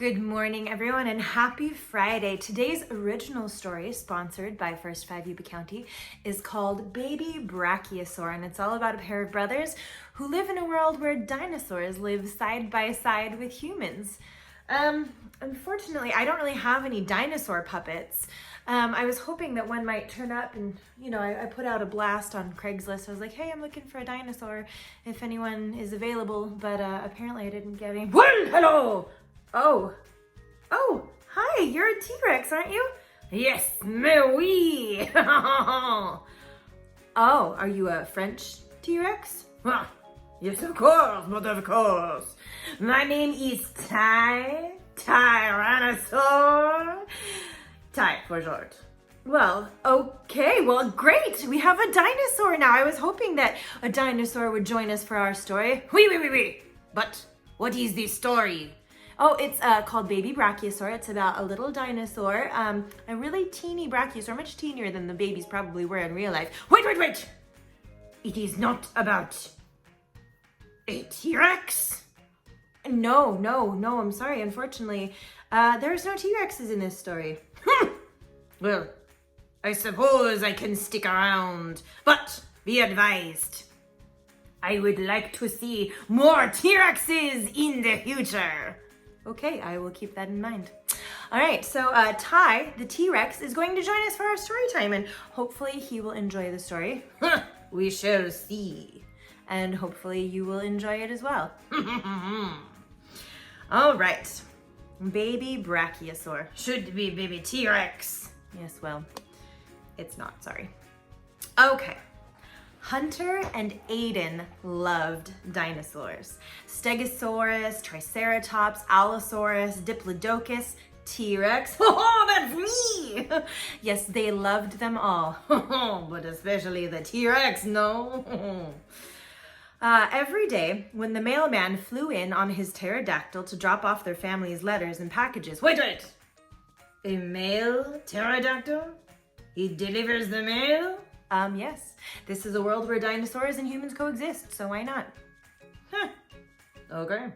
Good morning, everyone, and happy Friday. Today's original story, sponsored by First 5 Yuba County, is called Baby Brachiosaur, and it's all about a pair of brothers who live in a world where dinosaurs live side by side with humans. Unfortunately, I don't really have any dinosaur puppets. I was hoping that one might turn up, and I put out a blast on Craigslist. I was like, hey, I'm looking for a dinosaur if anyone is available, but apparently I didn't get any. Well, hello! Oh, hi, you're a T-Rex, aren't you? Yes, mais oui. Oh, are you a French T-Rex? Yes, of course, but of course. My name is Tyrannosaur. Ty, for short. Well, okay, well, great. We have a dinosaur now. I was hoping that a dinosaur would join us for our story. Oui. But what is this story? Oh, it's called Baby Brachiosaur. It's about a little dinosaur, a really teeny brachiosaur, much teenier than the babies probably were in real life. Wait! It is not about a T-Rex? No, I'm sorry. Unfortunately, there's no T-Rexes in this story. Well, I suppose I can stick around, but be advised, I would like to see more T-Rexes in the future. Okay, I will keep that in mind. All right, so Ty, the T-Rex, is going to join us for our story time, and hopefully he will enjoy the story. We shall see. And hopefully you will enjoy it as well. All right, Baby Brachiosaur. Should be Baby T-Rex. Yes, well, it's not, sorry. Okay. Hunter and Aiden loved dinosaurs. Stegosaurus, Triceratops, Allosaurus, Diplodocus, T-Rex. Oh, that's me! Yes, they loved them all. But especially the T-Rex, no? Every day, when the mailman flew in on his pterodactyl to drop off their family's letters and packages. Wait! A mail pterodactyl? He delivers the mail? Yes. This is a world where dinosaurs and humans coexist, so why not? Okay.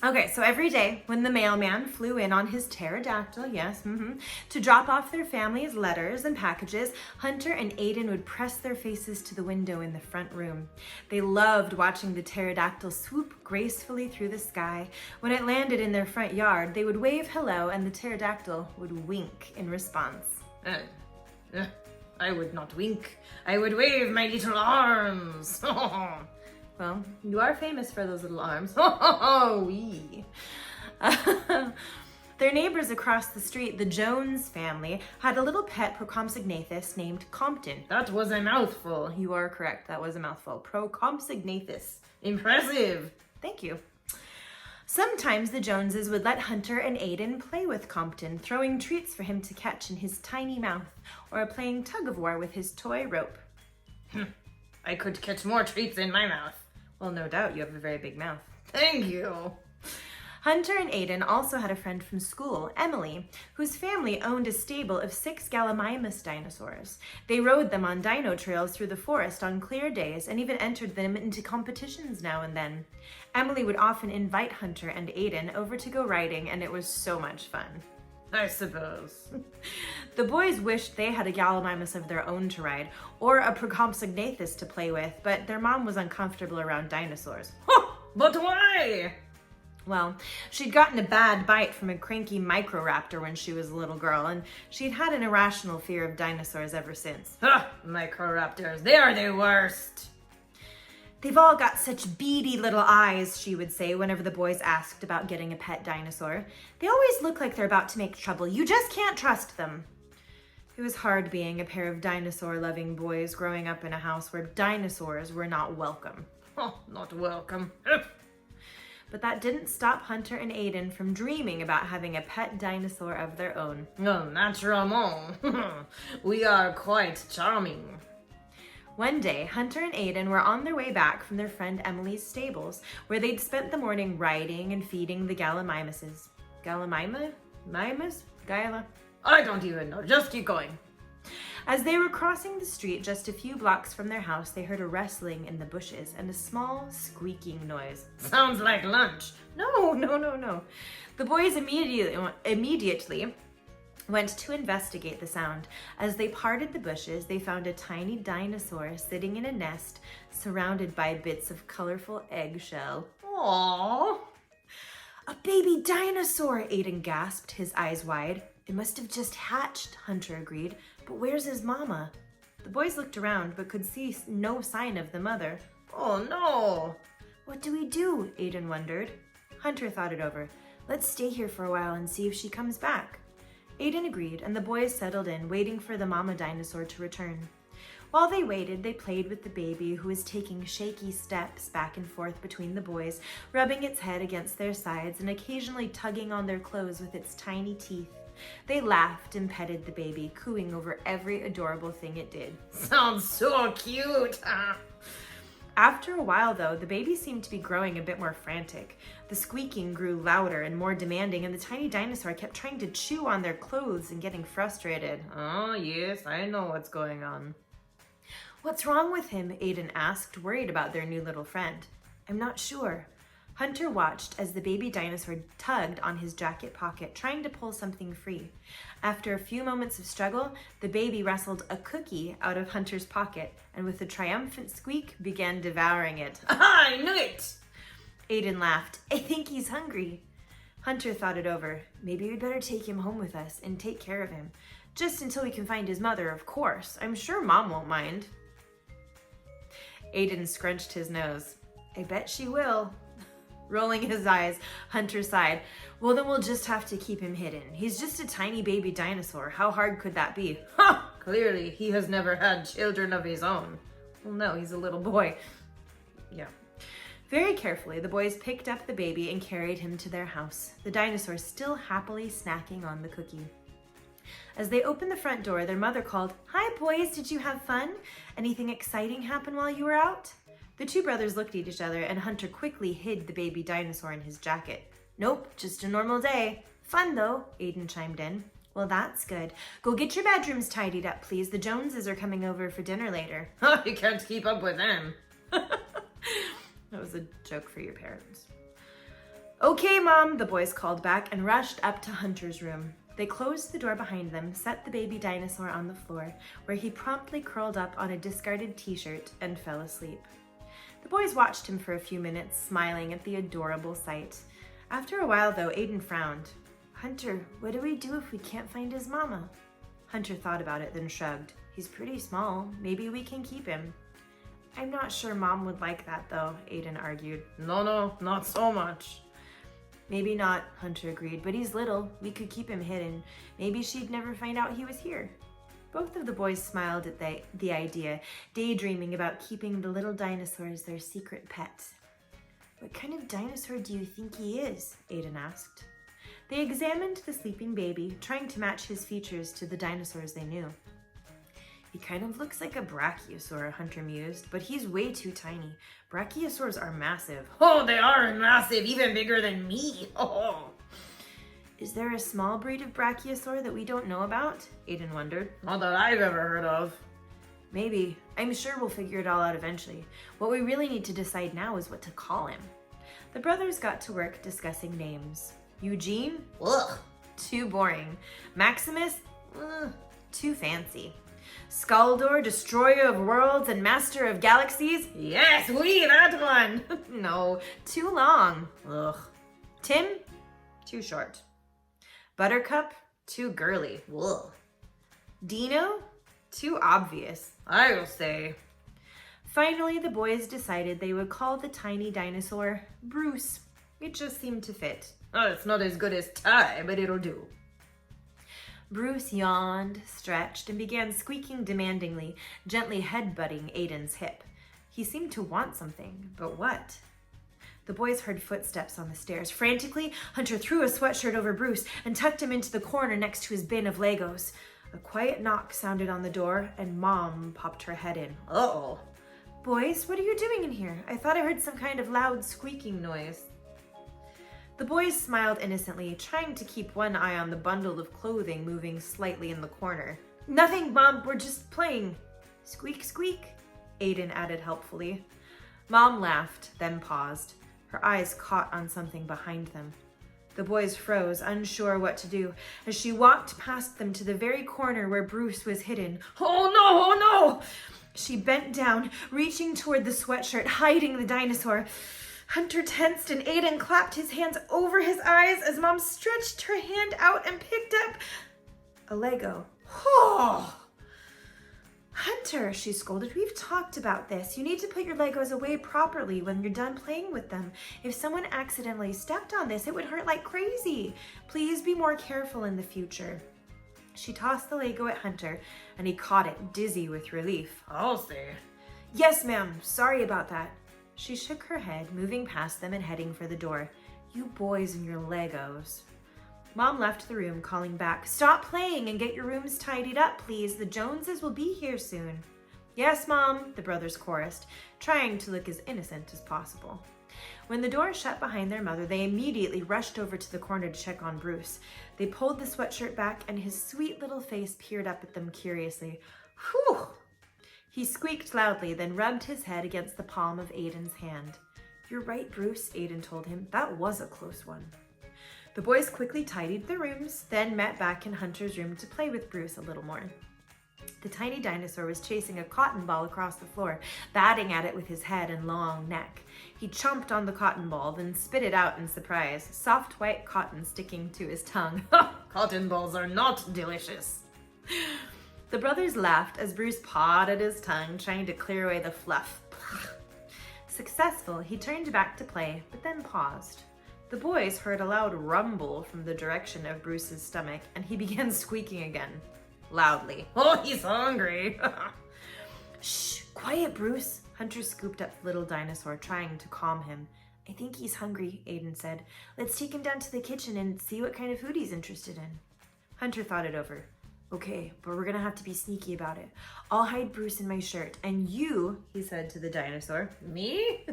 Okay, so every day when the mailman flew in on his pterodactyl, yes, to drop off their family's letters and packages, Hunter and Aiden would press their faces to the window in the front room. They loved watching the pterodactyl swoop gracefully through the sky. When it landed in their front yard, they would wave hello and the pterodactyl would wink in response. I would not wink. I would wave my little arms. Well, you are famous for those little arms. Wee. Their neighbors across the street, the Jones family, had a little pet Procompsognathus named Compton. That was a mouthful. You are correct. That was a mouthful. Procompsognathus. Impressive. Thank you. Sometimes the Joneses would let Hunter and Aiden play with Compton, throwing treats for him to catch in his tiny mouth, or playing tug-of-war with his toy rope. I could catch more treats in my mouth. Well, no doubt, you have a very big mouth. Thank you. Hunter and Aiden also had a friend from school, Emily, whose family owned a stable of 6 Gallimimus dinosaurs. They rode them on dino trails through the forest on clear days and even entered them into competitions now and then. Emily would often invite Hunter and Aiden over to go riding, and it was so much fun. I suppose. The boys wished they had a Gallimimus of their own to ride, or a Procompsognathus to play with, but their mom was uncomfortable around dinosaurs. But why? Well, she'd gotten a bad bite from a cranky Microraptor when she was a little girl, and she'd had an irrational fear of dinosaurs ever since. Microraptors, they are the worst. They've all got such beady little eyes, she would say whenever the boys asked about getting a pet dinosaur. They always look like they're about to make trouble. You just can't trust them. It was hard being a pair of dinosaur-loving boys growing up in a house where dinosaurs were not welcome. Not welcome. But that didn't stop Hunter and Aiden from dreaming about having a pet dinosaur of their own. Naturellement. We are quite charming. One day, Hunter and Aiden were on their way back from their friend Emily's stables, where they'd spent the morning riding and feeding the Gallimimuses. Gallimimus? Gala? I don't even know. Just keep going. As they were crossing the street just a few blocks from their house, they heard a rustling in the bushes and a small squeaking noise. Sounds like lunch. No. The boys immediately went to investigate the sound. As they parted the bushes, they found a tiny dinosaur sitting in a nest surrounded by bits of colorful eggshell. Aww. A baby dinosaur, Aiden gasped, his eyes wide. It must have just hatched, Hunter agreed. But where's his mama? The boys looked around but could see no sign of the mother. Oh no! What do we do? Aiden wondered. Hunter thought it over. Let's stay here for a while and see if she comes back. Aiden agreed, and the boys settled in, waiting for the mama dinosaur to return. While they waited, they played with the baby, who was taking shaky steps back and forth between the boys, rubbing its head against their sides and occasionally tugging on their clothes with its tiny teeth. They laughed and petted the baby, cooing over every adorable thing it did. Sounds so cute! After a while, though, the baby seemed to be growing a bit more frantic. The squeaking grew louder and more demanding, and the tiny dinosaur kept trying to chew on their clothes and getting frustrated. Oh, yes, I know what's going on. What's wrong with him? Aiden asked, worried about their new little friend. I'm not sure. Hunter watched as the baby dinosaur tugged on his jacket pocket, trying to pull something free. After a few moments of struggle, the baby wrestled a cookie out of Hunter's pocket and with a triumphant squeak began devouring it. I knew it! Aiden laughed. I think he's hungry. Hunter thought it over. Maybe we'd better take him home with us and take care of him. Just until we can find his mother, of course. I'm sure Mom won't mind. Aiden scrunched his nose. I bet she will. Rolling his eyes, Hunter sighed. Well, then we'll just have to keep him hidden. He's just a tiny baby dinosaur. How hard could that be? Ha! Clearly, he has never had children of his own. Well, no, he's a little boy. Yeah. Very carefully, the boys picked up the baby and carried him to their house, the dinosaur still happily snacking on the cookie. As they opened the front door, their mother called, Hi, boys, did you have fun? Anything exciting happen while you were out? The two brothers looked at each other, and Hunter quickly hid the baby dinosaur in his jacket. Nope, just a normal day. Fun, though, Aiden chimed in. Well, that's good. Go get your bedrooms tidied up, please. The Joneses are coming over for dinner later. You can't keep up with them. That was a joke for your parents. Okay, Mom, the boys called back and rushed up to Hunter's room. They closed the door behind them, set the baby dinosaur on the floor, where he promptly curled up on a discarded t-shirt and fell asleep. The boys watched him for a few minutes, smiling at the adorable sight. After a while, though, Aiden frowned. Hunter, what do we do if we can't find his mama? Hunter thought about it, then shrugged. He's pretty small. Maybe we can keep him. I'm not sure Mom would like that, though, Aiden argued. No, not so much. Maybe not, Hunter agreed, but he's little. We could keep him hidden. Maybe she'd never find out he was here. Both of the boys smiled at the idea, daydreaming about keeping the little dinosaur as their secret pet. What kind of dinosaur do you think he is? Aiden asked. They examined the sleeping baby, trying to match his features to the dinosaurs they knew. He kind of looks like a Brachiosaur, Hunter mused, but he's way too tiny. Brachiosaurs are massive. Oh, they are massive, even bigger than me. Oh. Is there a small breed of Brachiosaur that we don't know about? Aiden wondered. Not that I've ever heard of. Maybe. I'm sure we'll figure it all out eventually. What we really need to decide now is what to call him. The brothers got to work discussing names. Eugene? Ugh. Too boring. Maximus? Ugh. Too fancy. Skaldor, destroyer of worlds and master of galaxies? Yes, that one. No, too long. Ugh. Tim? Too short. Buttercup? Too girly. Ugh. Dino? Too obvious, I'll say. Finally, the boys decided they would call the tiny dinosaur Bruce. It just seemed to fit. Oh, it's not as good as Ty, but it'll do. Bruce yawned, stretched, and began squeaking demandingly, gently headbutting Aiden's hip. He seemed to want something, but what? The boys heard footsteps on the stairs. Frantically, Hunter threw a sweatshirt over Bruce and tucked him into the corner next to his bin of Legos. A quiet knock sounded on the door, and Mom popped her head in. Uh-oh. Boys, what are you doing in here? I thought I heard some kind of loud squeaking noise. The boys smiled innocently, trying to keep one eye on the bundle of clothing moving slightly in the corner. Nothing, Mom, we're just playing. Squeak, squeak, Aiden added helpfully. Mom laughed, then paused. Her eyes caught on something behind them. The boys froze, unsure what to do, as she walked past them to the very corner where Bruce was hidden. Oh no, oh no! She bent down, reaching toward the sweatshirt, hiding the dinosaur. Hunter tensed and Aiden clapped his hands over his eyes as Mom stretched her hand out and picked up a Lego. Oh! Hunter, she scolded, we've talked about this. You need to put your Legos away properly when you're done playing with them. If someone accidentally stepped on this, it would hurt like crazy. Please be more careful in the future. She tossed the Lego at Hunter, and he caught it, dizzy with relief. I'll say. Yes, ma'am. Sorry about that. She shook her head, moving past them and heading for the door. You boys and your Legos. Mom left the room, calling back, Stop playing and get your rooms tidied up, please. The Joneses will be here soon. Yes, Mom, the brothers chorused, trying to look as innocent as possible. When the door shut behind their mother, they immediately rushed over to the corner to check on Bruce. They pulled the sweatshirt back, and his sweet little face peered up at them curiously. Whew! He squeaked loudly, then rubbed his head against the palm of Aiden's hand. You're right, Bruce, Aiden told him. That was a close one. The boys quickly tidied their rooms, then met back in Hunter's room to play with Bruce a little more. The tiny dinosaur was chasing a cotton ball across the floor, batting at it with his head and long neck. He chomped on the cotton ball, then spit it out in surprise, soft white cotton sticking to his tongue. Cotton balls are not delicious. The brothers laughed as Bruce pawed at his tongue, trying to clear away the fluff. Successful, he turned back to play, but then paused. The boys heard a loud rumble from the direction of Bruce's stomach, and he began squeaking again, loudly. Oh, he's hungry. Shh, quiet, Bruce. Hunter scooped up the little dinosaur, trying to calm him. I think he's hungry, Aiden said. Let's take him down to the kitchen and see what kind of food he's interested in. Hunter thought it over. Okay, but we're gonna have to be sneaky about it. I'll hide Bruce in my shirt, and you, he said to the dinosaur. Me?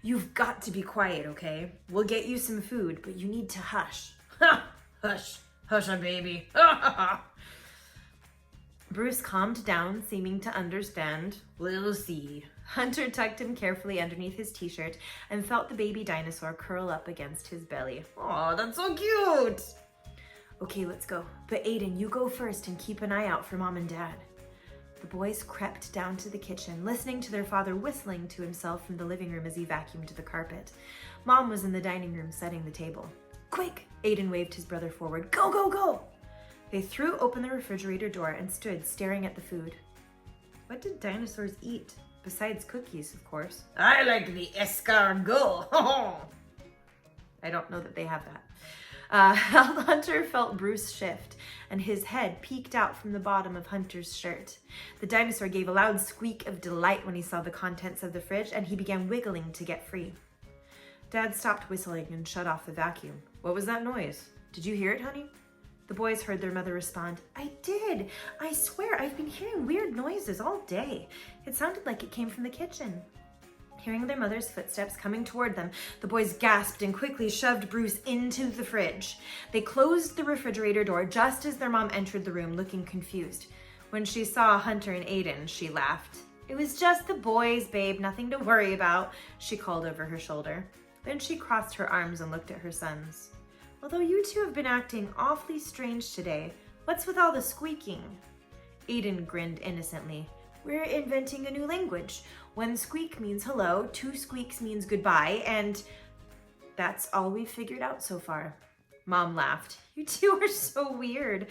You've got to be quiet, okay? We'll get you some food, but you need to hush. Hush, hush, baby. Bruce calmed down, seeming to understand. We'll see. Hunter tucked him carefully underneath his t-shirt and felt the baby dinosaur curl up against his belly. Aw, that's so cute. Okay, let's go. But Aiden, you go first and keep an eye out for Mom and Dad. The boys crept down to the kitchen, listening to their father whistling to himself from the living room as he vacuumed the carpet. Mom was in the dining room setting the table. Quick! Aiden waved his brother forward. Go, go, go! They threw open the refrigerator door and stood staring at the food. What did dinosaurs eat? Besides cookies, of course. I like the escargot. I don't know that they have that. Hunter felt Bruce shift, and his head peeked out from the bottom of Hunter's shirt. The dinosaur gave a loud squeak of delight when he saw the contents of the fridge, and he began wiggling to get free. Dad stopped whistling and shut off the vacuum. What was that noise? Did you hear it, honey? The boys heard their mother respond, I did. I swear, I've been hearing weird noises all day. It sounded like it came from the kitchen. Hearing their mother's footsteps coming toward them, the boys gasped and quickly shoved Bruce into the fridge. They closed the refrigerator door just as their mom entered the room, looking confused. When she saw Hunter and Aiden, she laughed. It was just the boys, babe, nothing to worry about, she called over her shoulder. Then she crossed her arms and looked at her sons. Although you two have been acting awfully strange today, what's with all the squeaking? Aiden grinned innocently. We're inventing a new language. One squeak means hello, two squeaks means goodbye, and that's all we've figured out so far. Mom laughed. You two are so weird.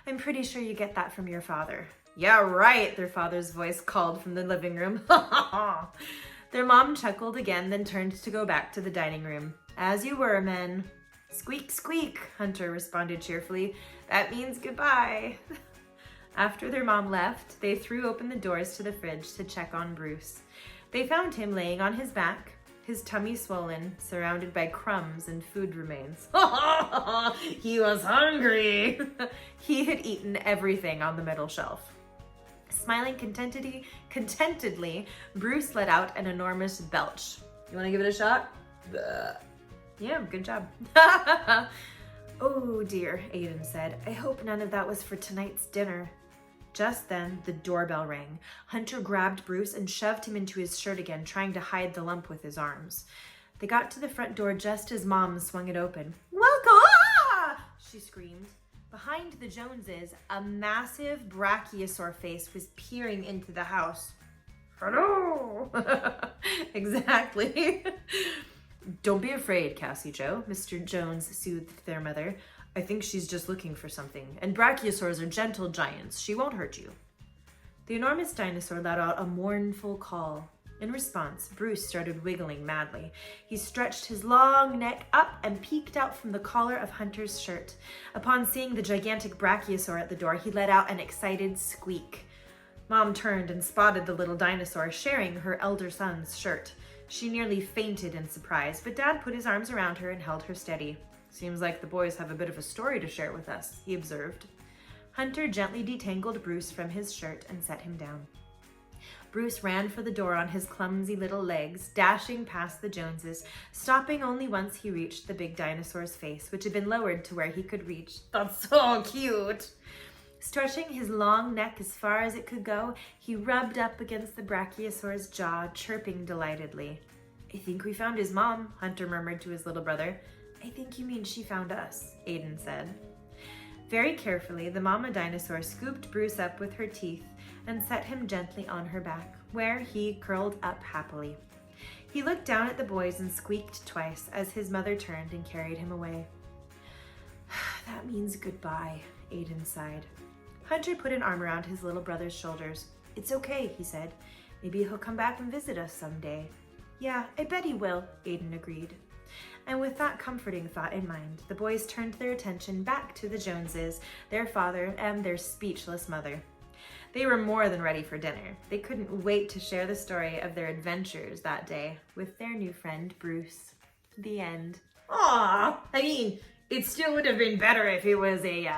I'm pretty sure you get that from your father. Yeah, right, their father's voice called from the living room. Their mom chuckled again, then turned to go back to the dining room. As you were, men. Squeak, squeak, Hunter responded cheerfully. That means goodbye. After their mom left, they threw open the doors to the fridge to check on Bruce. They found him laying on his back, his tummy swollen, surrounded by crumbs and food remains. He was hungry. He had eaten everything on the middle shelf. Smiling contentedly, Bruce let out an enormous belch. You want to give it a shot? Yeah, good job. Oh dear, Aiden said. I hope none of that was for tonight's dinner. Just then, the doorbell rang. Hunter grabbed Bruce and shoved him into his shirt again, trying to hide the lump with his arms. They got to the front door just as Mom swung it open. Welcome! Ah! She screamed. Behind the Joneses, a massive Brachiosaur face was peering into the house. Hello! Exactly. Don't be afraid, Cassie Joe, Mr. Jones soothed their mother. I think she's just looking for something. And brachiosaurs are gentle giants. She won't hurt you. The enormous dinosaur let out a mournful call. In response, Bruce started wiggling madly. He stretched his long neck up and peeked out from the collar of Hunter's shirt. Upon seeing the gigantic brachiosaur at the door, he let out an excited squeak. Mom turned and spotted the little dinosaur sharing her elder son's shirt. She nearly fainted in surprise, but Dad put his arms around her and held her steady. Seems like the boys have a bit of a story to share with us, he observed. Hunter gently detangled Bruce from his shirt and set him down. Bruce ran for the door on his clumsy little legs, dashing past the Joneses, stopping only once he reached the big dinosaur's face, which had been lowered to where he could reach. That's so cute! Stretching his long neck as far as it could go, he rubbed up against the brachiosaur's jaw, chirping delightedly. I think we found his mom, Hunter murmured to his little brother. I think you mean she found us, Aiden said. Very carefully, the mama dinosaur scooped Bruce up with her teeth and set him gently on her back, where he curled up happily. He looked down at the boys and squeaked twice as his mother turned and carried him away. That means goodbye, Aiden sighed. Hunter put an arm around his little brother's shoulders. It's okay, he said. Maybe he'll come back and visit us someday. Yeah, I bet he will, Aiden agreed. And with that comforting thought in mind, the boys turned their attention back to the Joneses, their father, and their speechless mother. They were more than ready for dinner. They couldn't wait to share the story of their adventures that day with their new friend, Bruce. The end. Aw, I mean, it still would have been better if it was a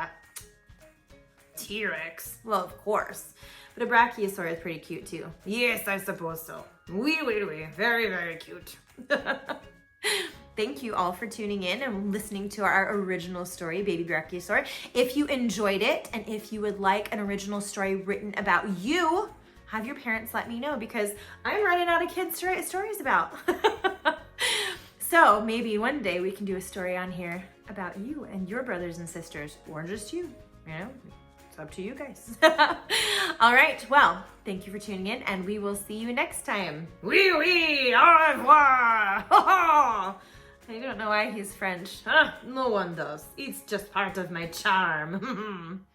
T-Rex. Well, of course. But a brachiosaur is pretty cute too. Yes, I suppose so. Oui. Very, very cute. Thank you all for tuning in and listening to our original story, Baby Brachiosaur. If you enjoyed it and if you would like an original story written about you, have your parents let me know because I'm running out of kids to write stories about. So maybe one day we can do a story on here about you and your brothers and sisters, or just you, It's up to you guys. All right, well, thank you for tuning in, and we will see you next time. Oui, au revoir! I don't know why he's French. No one does. It's just part of my charm.